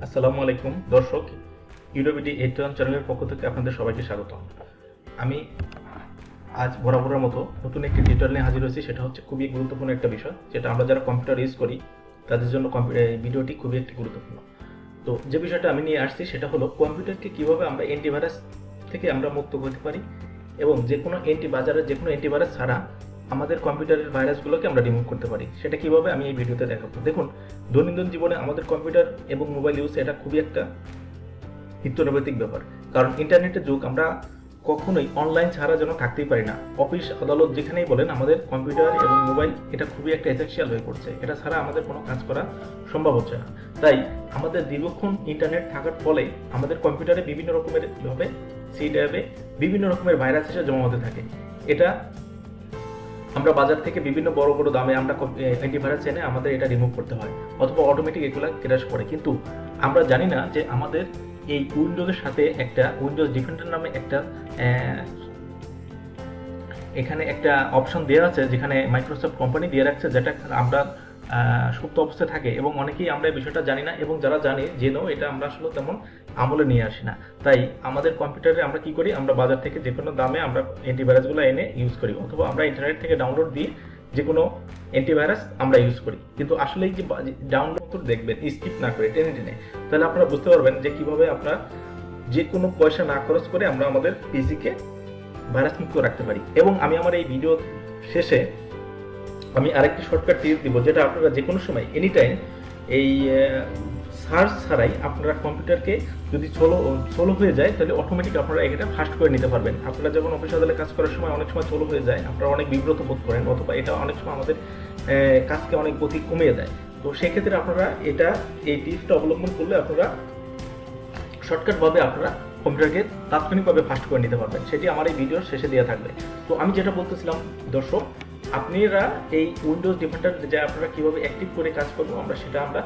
আসসালামু আলাইকুম দর্শক, ইউডব্লিউডি এইটন চ্যানেলের পক্ষ থেকে আপনাদের সবাইকে স্বাগত। আমি আজ বরাবরের মতো নতুন একটি টিউটোরিয়াল নিয়ে হাজির হয়েছি। সেটা হচ্ছে খুবই গুরুত্বপূর্ণ একটা বিষয়, যেটা আমরা যারা কম্পিউটার ইউজ করি তাদের জন্য এই ভিডিওটি খুবই একটি গুরুত্বপূর্ণ। তো যে বিষয়টা আমি নিয়ে আসছি সেটা হলো কম্পিউটারকে কীভাবে আমরা অ্যান্টিভাইরাস থেকে আমরা মুক্ত করতে পারি, এবং বাজারের যে কোনো অ্যান্টিভাইরাস ছাড়া আমাদের কম্পিউটারের ভাইরাসগুলোকে আমরা রিমুভ করতে পারি। সেটা কিভাবে আমি এই ভিডিওতে দেখাবো। দেখুন, দৈনন্দিন জীবনে আমাদের কম্পিউটার এবং মোবাইল ইউজ এটা খুবই একটা নিত্যনৈমিত্তিক ব্যাপার, কারণ ইন্টারনেটের যুগ। আমরা কখনোই অনলাইন ছাড়া যেন থাকতেই পারি না। অফিস আদালত যেখানেই বলেন, আমাদের কম্পিউটার এবং মোবাইল এটা খুবই একটা এসেনশিয়াল হয়ে পড়ছে। এটা ছাড়া আমাদের কোনো কাজ করা সম্ভব হচ্ছে না। তাই আমাদের দীর্ঘক্ষণ ইন্টারনেট থাকার ফলে আমাদের কম্পিউটারে বিভিন্ন রকমের বিভিন্ন রকমের ভাইরাস এসে জমা হতে থাকে। এটা আমরা বাজার থেকে বিভিন্ন বড় বড় দামে আমরা অ্যান্টিভাইরাস এনে আমাদের এটা রিমুভ করতে হয়, অথবা অটোমেটিক এগুলো ক্র্যাশ করে। কিন্তু আমরা জানি না যে আমাদের এই উইন্ডোজের সাথে একটা উইন্ডোজ ডিফেন্ডার নামে একটা এখানে একটা অপশন দেওয়া আছে, যেখানে মাইক্রোসফট কোম্পানি দিয়ে রাখছে, যেটা আমরা সুপ্ত অবস্থায় থাকে, এবং অনেকেই আমরা এই বিষয়টা জানি না, এবং যারা জানি জেনেও এটা আমরা আসলে তেমন আমলে নিয়ে আসি না। তাই আমাদের কম্পিউটারে আমরা কি করি, আমরা বাজার থেকে যে কোনো দামে আমরা অ্যান্টিভাইরাসগুলো এনে ইউজ করি, অথবা আমরা ইন্টারনেট থেকে ডাউনলোড দিয়ে যে কোনো অ্যান্টিভাইরাস আমরা ইউজ করি। কিন্তু আসলে এই যে ডাউনলোড দেখবেন স্কিপ না করে টেনে টেনে, তাহলে আপনারা বুঝতে পারবেন যে কিভাবে আপনারা যে কোনো পয়সা না খরচ করে আমরা আমাদের পিসিকে ভাইরাস মুক্ত রাখতে পারি। এবং আমি আমার এই ভিডিও শেষে আমি আরেকটি শর্টকাট টিপ দিব, যেটা আপনারা যে কোনো সময় এনি টাইম এই সার্চ ছাড়াই আপনারা কম্পিউটারকে যদি সোলো হয়ে যায়, তাহলে অটোমেটিক আপনারা এটা ফাস্ট করে নিতে পারবেন। আপনারা যখন অফিস আদালতে কাজ করার সময় অনেক সময় সোলো হয়ে যায়, আপনারা অনেক বিব্রত বোধ করেন, অথবা এটা অনেক সময় আমাদের কাজকে অনেক গতি কমিয়ে দেয়। তো সেক্ষেত্রে আপনারা এই টিপসটা অবলম্বন করলে আপনারা শর্টকাটভাবে আপনারা কম্পিউটারকে তাৎক্ষণিকভাবে ফাস্ট করে নিতে পারবেন। সেটি আমার এই ভিডিওর শেষে দেওয়া থাকবে। তো আমি যেটা বলতেছিলাম দর্শক, আপনারা এই উইন্ডোজ ডিফেন্ডার যে আপনারা কীভাবে অ্যাক্টিভ করে কাজ করবো সেটা আমরা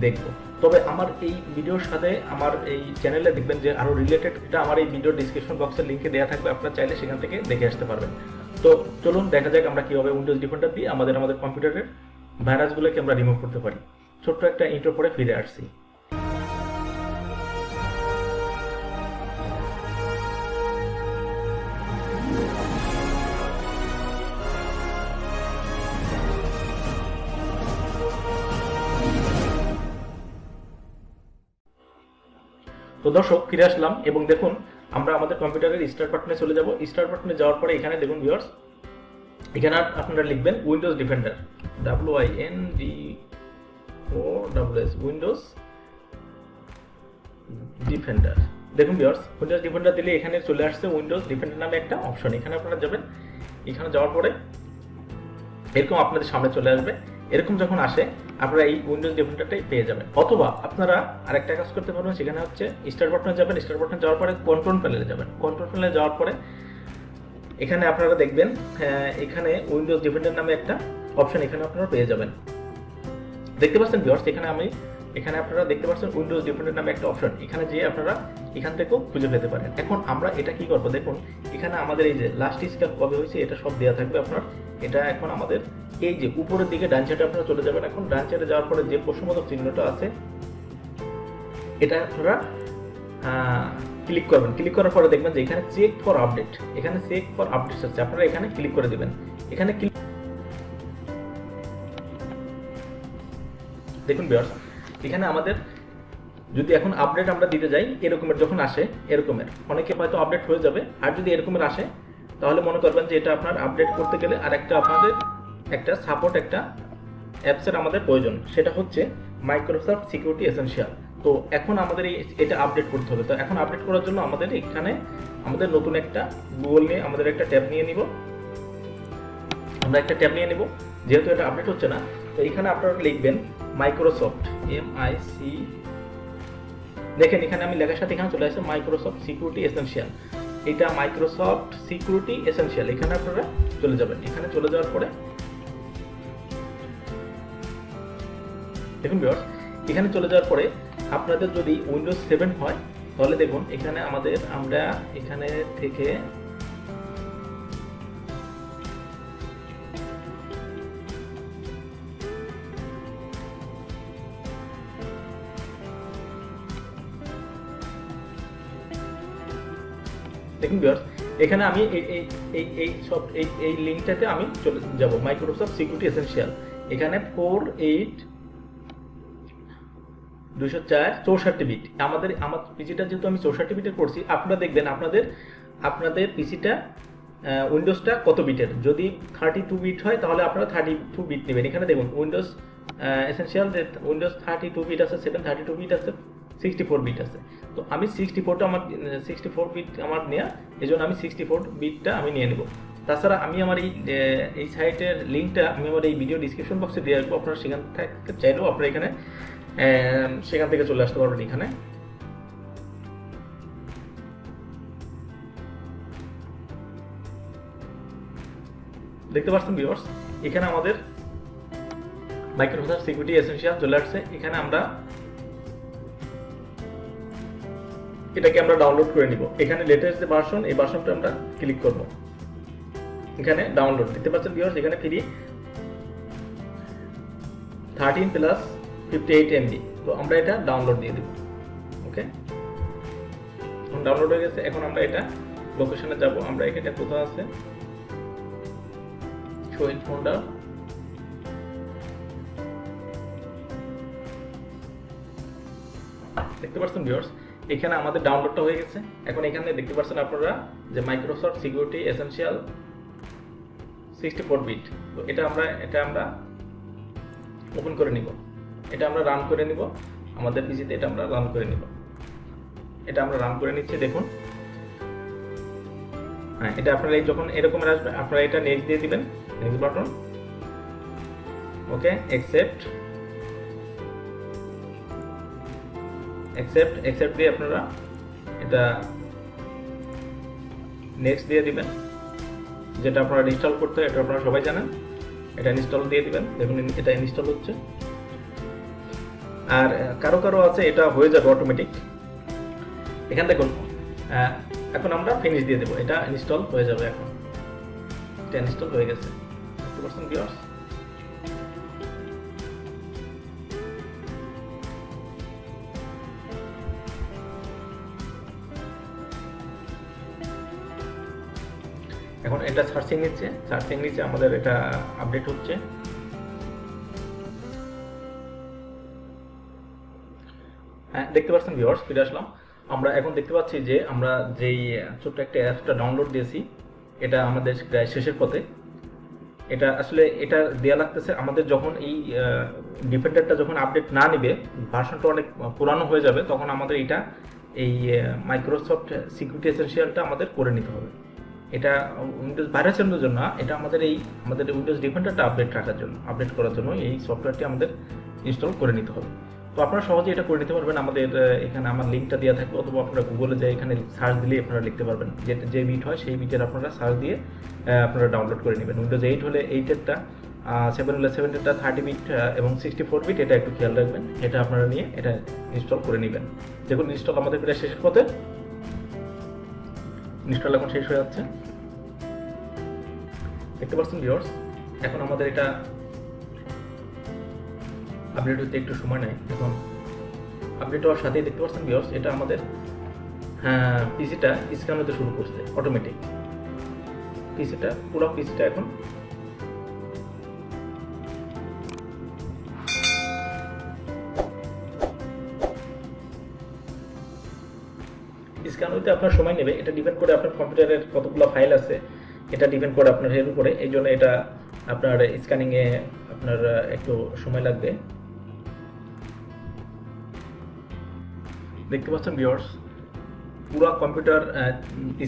দেখব। তবে আমার এই ভিডিওর সাথে আমার এই চ্যানেলে দেখবেন যে আরও রিলেটেড, এটা আমার এই ভিডিওর ডিসক্রিপশন বক্সের লিঙ্কে দেওয়া থাকবে, আপনারা চাইলে সেখান থেকে দেখে আসতে পারবেন। তো চলুন দেখা যাক আমরা কীভাবে উইন্ডোজ ডিফেন্ডার দিয়ে আমাদের কম্পিউটারের ভাইরাসগুলোকে আমরা রিমুভ করতে পারি। ছোট্ট একটা ইন্ট্রো পরে ফিরে আসছি। তো দর্শক, ফিরে আসলাম, এবং দেখুন আমরা আমাদের কম্পিউটারের স্টার্ট বাটনে চলে যাব। স্টার্ট বাটনে যাওয়ার পরে এখানে দেখুন ভিউয়ার্স, এখানে আপনারা লিখবেন Windows defender, WINDOS Windows defender. দেখুন ভিউয়ার্স, উইন্ডোজ ডিফেন্ডার দিলে এখানে চলে আসছে উইন্ডোজ ডিফেন্ডার নামে একটা অপশন। এখানে আপনারা যাবেন, এখানে যাওয়ার পরে এরকম আপনাদের সামনে চলে আসবে। এরকম যখন আসে, আপনারা এই উইন্ডোজ ডিফেন্ডারটাই পেয়ে যাবেন। অথবা আপনারা আরেকটা কাজ করতে পারবেন, সেখানে হচ্ছে স্টার্ট বাটনে যাবেন। স্টার্ট বাটনে যাওয়ার পরে কন্ট্রোল প্যানেলে যাবেন। কন্ট্রোল প্যানেলে যাওয়ার পরে এখানে আপনারা দেখবেন এখানে উইন্ডোজ ডিফেন্ডার নামে একটা অপশন এখানে আপনারা পেয়ে যাবেন। দেখতে পাচ্ছেন ভিউয়ার্স, এখানে আপনারা দেখতে পাচ্ছেন উইন্ডোজ ডিফেন্ডার নামে একটা অপশন। এখানে যেয়ে আপনারা এখান থেকেও খুঁজে পেতে পারেন। এখন আমরা এটা কি করবো, দেখুন এখানে আমাদের এই যে লাস্ট স্কেপ কবে হয়েছে এটা সব দেওয়া থাকবে আপনার। এটা এখন আমাদের এই যে উপরের দিকে ডান সাইডে আপনারা চলে যাবেন। এখন ডান সাইডে যাওয়ার পরে যে প্রশ্নবোধক চিহ্নটা আছে, এটা আপনারা ক্লিক করবেন। ক্লিক করার পরে দেখবেন যে এখানে চেক ফর আপডেট, এখানে চেক ফর আপডেটস আছে, আপনারা এখানে ক্লিক করে দিবেন। এখানে দেখুন ভিউয়ার্স, এখানে আমাদের যদি এখন আপডেট আমরা দিতে যাই, এরকমের যখন আসে, এরকমের অনেকে হয়তো আপডেট হয়ে যাবে। আর যদি এরকমের আসে, তাহলে মনে করবেন যে এটা আপনার আপডেট করতে গেলে আর আপনাদের একটা সাপোর্ট একটা অ্যাপসের আমাদের প্রয়োজন, সেটা হচ্ছে মাইক্রোসফট সিকিউরিটি এসেনশিয়াল। তো এখন আমাদের এটা আপডেট করতে হবে। তো এখন আপডেট করার জন্য আমাদের এখানে আমাদের নতুন একটা গুগল নিয়ে আমাদের একটা ট্যাব নিয়ে নিব। আমরা একটা ট্যাব নিয়ে নিব, যেহেতু এটা আপডেট হচ্ছে না। তো এখানে আপনারা লিখবেন মাইক্রোসফট, MIC, দেখেন এখানে আমি লেখার সাথে এখানে চলে আসছে মাইক্রোসফট সিকিউরিটি এসেনশিয়াল। এটা মাইক্রোসফট সিকিউরিটি এসেনশিয়াল, এখানে আপনারা চলে যাবেন। এখানে চলে যাওয়ার পরে দেখুন ভিউয়ার্স, এখানে চলে যাওয়ার পরে আপনাদের যদি উইন্ডোজ 7 হয়, তাহলে দেখুন এখানে আমরা এখানে থেকে দেখুন ভিউয়ার্স, এখানে আমি এই লিঙ্কটাতে আমি চলে যাব, মাইক্রোসফট সিকিউরিটি এসেনশিয়াল। এখানে 48204 বিট আমার পিসিটা, যেহেতু আমি 64 বিটের করছি, আপনারা দেখবেন আপনাদের পিসিটা উইন্ডোজটা কত বিটের। যদি 32 বিট হয় তাহলে আপনারা 32 বিট নেবেন। এখানে দেখুন উইন্ডোজ এসেনশিয়াল যে উইন্ডোজ 32 বিট আছে, 732 বিট আছে, 64 বিট আছে। তো আমি 64 বিট আমার নেওয়া, এই জন্য আমি 64 বিটটা আমি নিয়ে নেব। তাছাড়া আমি আমার এই সাইটের লিঙ্কটা আমি আমার এই ভিডিও ডিসক্রিপশন বক্সে দিয়ে রাখবো, আপনারা সেখান থেকে চাইলেও আপনারা এখানে সেখান থেকে চলে আসতে পারবেন। এখানে দেখতে পাচ্ছেন ভিউয়ার্স, এখানে আমাদের মাইক্রোসফট সিকিউরিটি এসেনশিয়াল চলে আসছে। এখানে আমরা এটাকে আমরা ডাউনলোড করে নিব। এখানে লেটেস্ট যে ভার্সন, এই ভার্সনটা আমরা ক্লিক করব। এখানে ডাউনলোড দেখতে পাচ্ছেন ভিউয়ার্স, এখানে ফ্রি 13 প্লাস 58 MB। তো আমরা এটা ডাউনলোড দিয়ে দেব। ওকে, এখন ডাউনলোড হয়ে গেছে। এখন আমরা এটা লোকেশনে যাব। আমরা এখানে কোথাও আছে শোইল ফোল্ডার, দেখতে পাচ্ছেন ভিউয়ার্স, এখানে আমাদের ডাউনলোডটা হয়ে গেছে। এখন এখানে দেখতে পাচ্ছেন আপনারা যে মাইক্রোসফট সিকিউরিটি এসেনশিয়াল 64 বিট। তো এটা আমরা ওপেন করে নিব, এটা আমরা রান করে নিব আমাদের পিসিতে, এটা আমরা রান করে নিব। এটা আমরা রান করে নিচ্ছি, দেখুন। হ্যাঁ, এটা আপনারা যখন এরকম আসবে, আপনারা এটা নেক্সট দিয়ে দিবেন, নেক্সট বাটন। ওকে, অ্যাকসেপ্ট দিয়ে আপনারা এটা নেক্সট দিয়ে দিবেন। যেটা আপনারা ইনস্টল করতে হয় এটা আপনারা সবাই জানেন, এটা ইনস্টল দিয়ে দিবেন। দেখুন এটা ইনস্টল হচ্ছে। আর কারো আছে এটা হয়ে যাবে অটোমেটিক। এখানে দেখুন, এখন আমরা ফিনিশ দিয়ে দেবো, এটা ইনস্টল হয়ে যাবে। এখন এটা ইনস্টল হয়ে গেছে, দেখতে পাচ্ছেন ভিউয়ার্স। এখন এটা সার্চিং নিচ্ছে, আমাদের এটা আপডেট হচ্ছে। হ্যাঁ, দেখতে পাচ্ছেন ভিউয়ার্স, ফিরে আসলাম। আমরা এখন দেখতে পাচ্ছি যে আমরা যেই ছোট্ট একটা অ্যাপসটা ডাউনলোড দিয়েছি, এটা আমাদের প্রায় শেষের পথে। এটা আসলে এটা দেয়া লাগতেছে আমাদের যখন এই ডিফেন্ডারটা যখন আপডেট না নেবে, ভার্সনটা অনেক পুরানো হয়ে যাবে, তখন আমাদের এটা এই মাইক্রোসফট সিকিউরিটি এসেনশিয়ালটা আমাদের করে নিতে হবে। এটা উইন্ডোজ ভাইরাসের জন্য, এটা আমাদের উইন্ডোজ ডিফেন্ডারটা আপডেট করার জন্য এই সফটওয়্যারটি আমাদের ইনস্টল করে নিতে হবে। তো আপনারা সহজে এটা করে নিতে পারবেন। আমাদের এখানে আমার লিঙ্কটা দেওয়া থাকবে, অথবা আপনারা গুগলে যাই এখানে সার্চ দিলে আপনারা লিখতে পারবেন। যে বিট হয় সেই বিটের আপনারা সার্চ দিয়ে আপনারা ডাউনলোড করে নেবেন। উইন্ডোজ 8 হলে 8-এরটা, 7 হলে 7-এরটা 30 বিট এবং 64 বিট, এটা একটু খেয়াল রাখবেন। এটা আপনারা নিয়ে এটা ইনস্টল করে নেবেন। দেখুন ইনস্টল আমাদের প্রায় শেষের পথে, ইনস্টল এখন শেষ হয়ে যাচ্ছে, দেখতে পাচ্ছেন ভিউয়ার্স। এখন আমাদের এটা আপডেট হতে একটু সময় নেয়। এখন আপডেট হওয়ার সাথেই দেখতে পাচ্ছেন ভিউয়ার্স, এটা আমাদের পিসিটা স্ক্যান হতে শুরু করছে অটোমেটিক। পুরো পিসিটা এখন স্ক্যান হইতে আপনার সময় নেবে। এটা ডিপেন্ড করে আপনার কম্পিউটারের কতগুলো ফাইল আছে, এটা ডিপেন্ড করে আপনার এর উপরে। এই জন্য এটা আপনার স্ক্যানিংয়ে আপনার একটু সময় লাগবে। দেখতে পাচ্ছেন ভিউয়ার্স, পুরো কম্পিউটার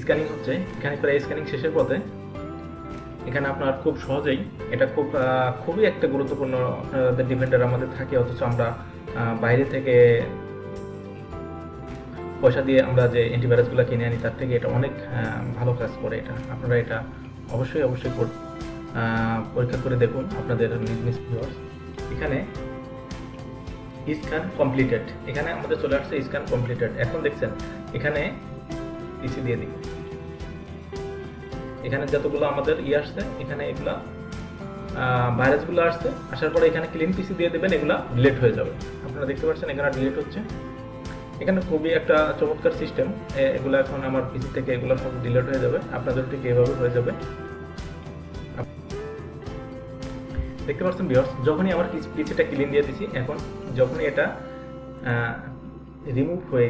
স্ক্যানিং হচ্ছে। এখানে প্রায় স্ক্যানিং শেষের পথে। এখানে আপনার খুব সহজেই এটা খুবই একটা গুরুত্বপূর্ণ আপনাদের ডিফেন্ডার আমাদের থাকে, অথচ আমরা বাইরে থেকে পয়সা দিয়ে আমরা যে অ্যান্টিভাইরাসগুলো কিনে আনি তার থেকে এটা অনেক ভালো কাজ করে। এটা আপনারা এটা অবশ্যই পরীক্ষা করে দেখুন আপনাদের নিজ ভিউয়ার্স। এখানে স্ক্যান কমপ্লিটেড, এখানে আমাদের চলে আসছে স্ক্যান কমপ্লিটেড। এখন দেখছেন এখানে পিসি দিয়ে দিই, এখানে যতগুলো আমাদের আসছে, এখানে এগুলা ভাইরাসগুলো আসছে, আসার পরে এখানে ক্লিন পিসি দিয়ে দেবেন, এগুলা ডিলিট হয়ে যাবে। আপনারা দেখতে পাচ্ছেন এখানে ডিলিট হচ্ছে। এখানে খুবই একটা চমৎকার সিস্টেম। এগুলো এখন আমার পিসি থেকে এগুলো সব ডিলিট হয়ে যাবে, আপনাদের ঠিক এভাবে হয়ে যাবে। দেখতে পাচ্ছেন ভিউয়ার্স, যখনই আমার পিসিটা ক্লিন দিয়ে দিছি, এখন যখনই এটা রিমুভ হয়ে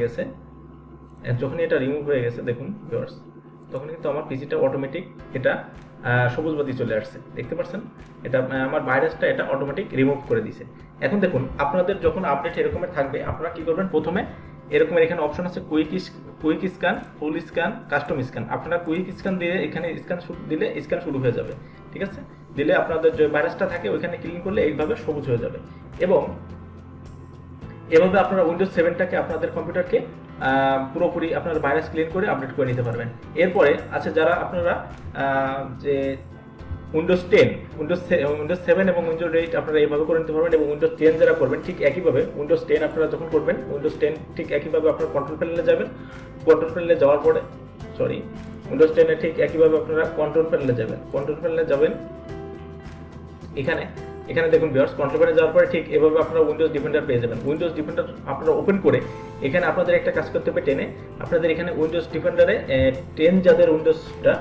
গেছে, দেখুন ভিউয়ার্স, তখন কিন্তু আমার পিসিটা অটোমেটিক এটা সবুজ বাতি চলে আসছে। দেখতে পাচ্ছেন, এটা আমার ভাইরাসটা এটা অটোমেটিক রিমুভ করে দিছে। এখন দেখুন, আপনাদের যখন আপডেট এরকমের থাকবে, আপনারা কি করবেন, প্রথমে এরকমের এখানে অপশন আছে কুইক স্ক্যান, ফুল স্ক্যান, কাস্টম স্ক্যান। আপনারা কুইক স্ক্যান দিয়ে এখানে স্ক্যান দিলে স্ক্যান শুরু হয়ে যাবে, ঠিক আছে। দিলে আপনাদের যে ভাইরাসটা থাকে ওইখানে ক্লিন করলে এইভাবে সবুজ হয়ে যাবে। এবং এভাবে আপনারা উইন্ডোজ 7টাকে আপনাদের কম্পিউটারকে পুরোপুরি আপনার ভাইরাস ক্লিন করে আপডেট করে নিতে পারবেন। এরপরে আছে যারা আপনারা যে উইন্ডোজ 7 এবং উইন্ডোজ 8 আপনারা এইভাবে করে নিতে পারবেন। এবং উইন্ডোজ 10 যারা করবেন, ঠিক একইভাবে উইন্ডোজ 10 আপনারা যখন করবেন, উইন্ডোজ 10 ঠিক একইভাবে আপনারা কন্ট্রোল প্যানেলে যাবেন। কন্ট্রোল প্যানেলে যাওয়ার পরে উইন্ডোজ 10 এ ঠিক একইভাবে আপনারা কন্ট্রোল প্যানেলে যাবেন। এখানে দেখুন ভিউয়ার্স, কন্ট্রোল প্যানেলে যাওয়ার পরে ঠিক এভাবে আপনারা উইন্ডোজ ডিফেন্ডার পেয়ে যাবেন। উইন্ডোজ ডিফেন্ডার আপনারা ওপেন করে এখানে আপনাদের একটা কাজ করতে হবে, টেনে আপনাদের এখানে উইন্ডোজ ডিফেন্ডারে 10 যাদের উইন্ডোজটা,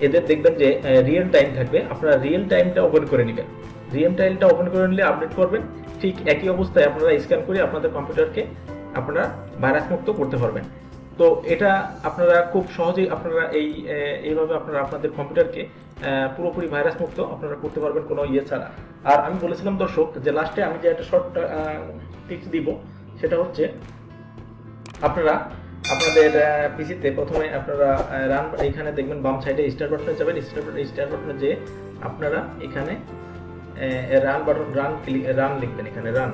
এদের দেখবেন যে রিয়েল টাইম থাকবে, আপনারা রিয়েল টাইমটা ওপেন করে নেবেন। রিয়েল টাইমটা ওপেন করে নিলে আপডেট করবেন, ঠিক একই অবস্থায় আপনারা স্ক্যান করে আপনাদের কম্পিউটারকে আপনারা ভাইরাস মুক্ত করতে পারবেন। তো এটা আপনারা খুব সহজেই আপনারা এইভাবে আপনারা আপনাদের কম্পিউটারকে পুরোপুরি ভাইরাস মুক্ত আপনারা করতে পারবেন কোনো ইয়ে ছাড়া। আর আমি বলেছিলাম দর্শক যে লাস্টে আমি যে একটা শর্ট টিপস দিব, সেটা হচ্ছে আপনারা আপনাদের পিসিতে প্রথমে আপনারা রান, এখানে দেখবেন বাম সাইডে স্টার্ট বাটনে যাবেন। স্টার্ট বাটনে যে আপনারা এখানে রান লিখবেন, এখানে রান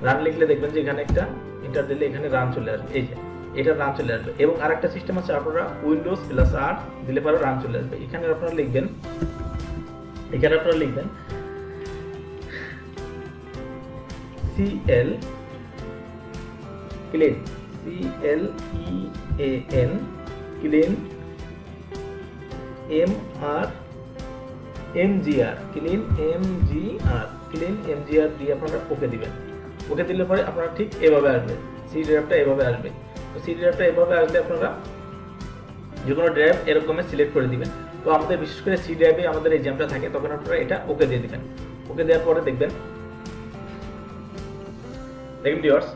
রান লিখলে দেখবেন যে এখানে একটা এন্টার দিলে এখানে রান চলে আসবে। এই যে এটা রান চলে আসবে। এবং আরেকটা সিস্টেম আছে, আপনারা উইন্ডোজ প্লাস আর দিলে পরে রান চলে আসবে। এখানে আপনারা লিখবেন CL clean, CLEAN clean, MGR দিয়ে আপনারা ওকে দিবেন। ওকে দিলে পরে আপনারা ঠিক এভাবে আসবে, সি ড্রাইভটা এভাবে আসবে। তো সি ড্রাইভটা এভাবে আসলে আপনারা যে কোনো ড্রাইভ এরকমই সিলেক্ট করে দিবেন। তো আমাদের বিশেষ করে সি ড্রাইভে আমাদের এই জ্যামটা থাকে, তখন আপনারা এটা ওকে দিয়ে দিবেন। ওকে দেওয়ার পরে দেখবেন ভিউয়ার্স,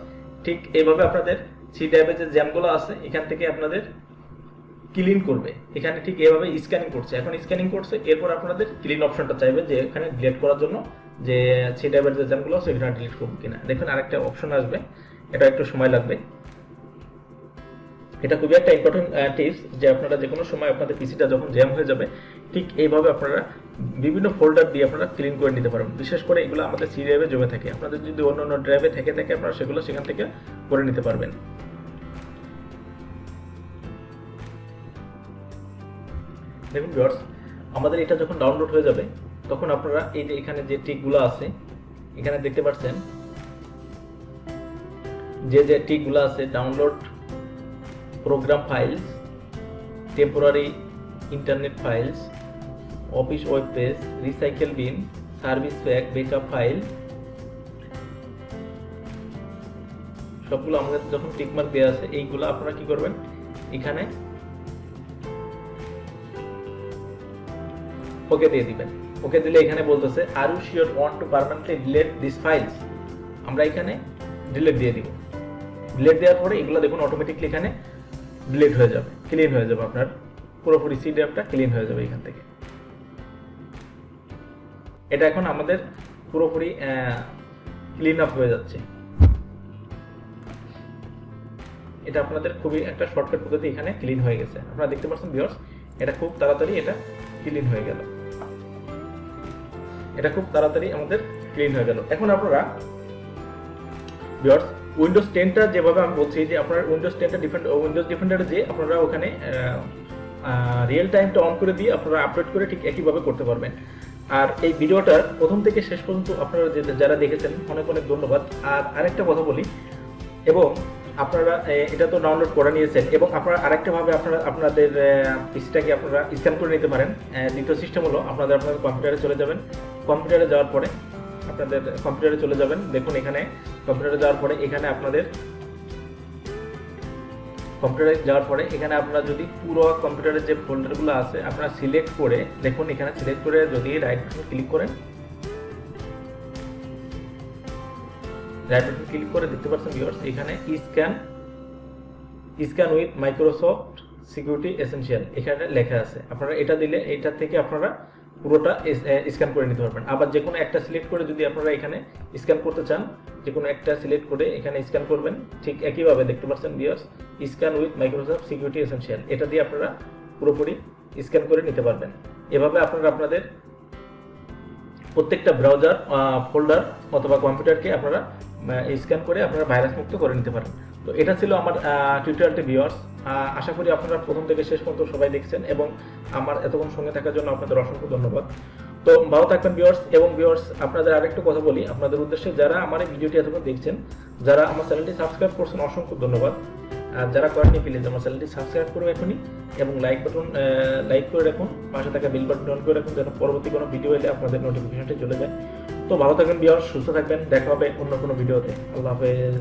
ঠিক এইভাবে আপনাদের সি ড্রাইভে যে জ্যামগুলো আছে এখান থেকে আপনাদের ক্লিন করবে। এখানে ঠিক এইভাবে স্ক্যানিং করছে, এখন স্ক্যানিং করছে। এরপর আপনাদের ক্লিন অপশনটা চাইবে যে এখানে ডিলিট করার জন্য, যে সি ড্রাইভের যে জ্যামগুলো আছে এখানে ডিলিট করবো কিনা। দেখুন আরেকটা অপশন আসবে, এটা একটু সময় লাগবে। এটা খুবই একটা ইম্পর্টেন্ট টিপস, যে আপনারা যে কোনো সময় আপনাদের পিসিটা যখন জ্যাম হয়ে যাবে, ঠিক এইভাবে আপনারা বিভিন্ন ফোল্ডার দিয়ে আপনারা ক্লিন করে নিতে পারবেন। বিশেষ করে এগুলো আমাদের সি ড্রাইভে জমে থাকে, আপনাদের যদি অন্য ড্রাইভে থেকে আপনারা সেগুলো সেখান থেকে করে নিতে পারবেন। দেখুন ভিউয়ার্স, আমাদের এটা যখন ডাউনলোড হয়ে যাবে, তখন আপনারা এই যে এখানে যে টিকগুলো আছে, এখানে দেখতে পাচ্ছেন যে টিকগুলো আছে, download program files, temporary internet files, office web page, recycle bin, service pack, backup file, সবগুলো আমাদের যখন টিকমার্ক দেওয়া আছে, এইগুলো আপনারা কি করবেন, এখানে ওকে দিয়ে দিবেন। ওকে দিলে এখানে বলতেছে আর you sure want to permanently delete this files, আমরা এখানে ডিলিট দিয়ে দিব। ডিলিট দেওয়ার পরে এগুলো দেখুন অটোমেটিকলি এখানে ডিলিট হয়ে যাবে, ক্লিন হয়ে যাবে, আপনার পুরোপুরি সি ড্রাইভটা ক্লিন হয়ে যাবে এখান থেকে। এটা এখন আমাদের পুরোপুরি ক্লিন আপ হয়ে যাচ্ছে। এটা আপনাদের খুবই একটা শর্টকাট পদ্ধতি, এখানে ক্লিন হয়ে গেছে। আপনারা দেখতে পাচ্ছেন ভিউয়ার্স, এটা খুব তাড়াতাড়ি এটা ক্লিন হয়ে গেল। এটা খুব তাড়াতাড়ি আমাদের ক্লিন হয়ে গেল। এখন আপনারা ভিউয়ার্স উইন্ডোজ 10টা যেভাবে আমি বলছি, যে আপনারা উইন্ডোজ ডিফেন্ডারে যে আপনারা ওখানে রিয়েল টাইমটা অন করে দিয়ে আপনারা আপডেট করে ঠিক একইভাবে করতে পারবেন। আর এই ভিডিওটার প্রথম থেকে শেষ পর্যন্ত আপনারা যারা দেখেছেন অনেক অনেক ধন্যবাদ। আর আরেকটা কথা বলি, এবং আপনারা এটা তো ডাউনলোড করে নিয়েছেন, এবং আপনারা আরেকটা ভাবে আপনারা আপনাদের পিসিটাকে আপনারা স্ক্যান করে নিতে পারেন। দ্বিতীয় সিস্টেম হলো আপনাদের কম্পিউটারে চলে যাবেন। কম্পিউটারে যাওয়ার পরে আপনাদের কম্পিউটারে চলে যাবেন। দেখুন এখানে কম্পিউটারে যাওয়ার পরে এখানে আপনাদের কম্পিউটারে যাওয়ার পরে এখানে আপনারা যদি পুরো কম্পিউটারের যে ফোল্ডারগুলো আছে আপনারা সিলেক্ট করে, দেখুন এখানে সিলেক্ট করে যদি রাইট বাটন ক্লিক করেন, রাইট বাটন ক্লিক করে দেখতে পাচ্ছেন ভিউয়ার্স এখানে scan with Microsoft security essential এখানে লেখা আছে। আপনারা এটা দিলে এটা থেকে আপনারা পুরোটা স্ক্যান করে নিতে পারবেন। আবার যে কোনো একটা সিলেক্ট করে যদি আপনারা এখানে স্ক্যান করতে চান, যে কোনো একটা সিলেক্ট করে এখানে স্ক্যান করবেন। ঠিক একইভাবে দেখতে পাচ্ছেন viewers scan with Microsoft security essential এটা দিয়ে আপনারা পুরোপুরি স্ক্যান করে নিতে পারবেন। এভাবে আপনারা আপনাদের প্রত্যেকটা ব্রাউজার, ফোল্ডার অথবা কম্পিউটারকে আপনারা স্ক্যান করে আপনারা ভাইরাস মুক্ত করে নিতে পারেন। তো এটা ছিল আমার টিউটোরিয়ালটি ভিউয়ার্স। আশা করি আপনারা প্রথম থেকে শেষ পর্যন্ত সবাই দেখছেন এবং আমার এতক্ষণ সঙ্গে থাকার জন্য আপনাদের অসংখ্য ধন্যবাদ। তো ভালো থাকবেন ভিউয়ার্স। এবং ভিউয়ার্স আপনাদের আরেকটু কথা বলি আপনাদের উদ্দেশ্যে, যারা আমার এই ভিডিওটি এতক্ষণ দেখছেন, যারা আমার চ্যানেলটি সাবস্ক্রাইব করছেন অসংখ্য ধন্যবাদ। আর যারা করেননি প্লিজ আমার চ্যানেলটি সাবস্ক্রাইব করুন এখনই এবং লাইক করে রাখুন, পাশে থাকা বেল বাটন অন করে রাখুন যেন পরবর্তী কোনো ভিডিও এলে আপনাদের নোটিফিকেশনটি চলে যায়। তো ভালো থাকবেন ভিউয়ার্স, সুস্থ থাকবেন, দেখা হবে অন্য কোনো ভিডিওতে। আল্লাহ হাফেজ।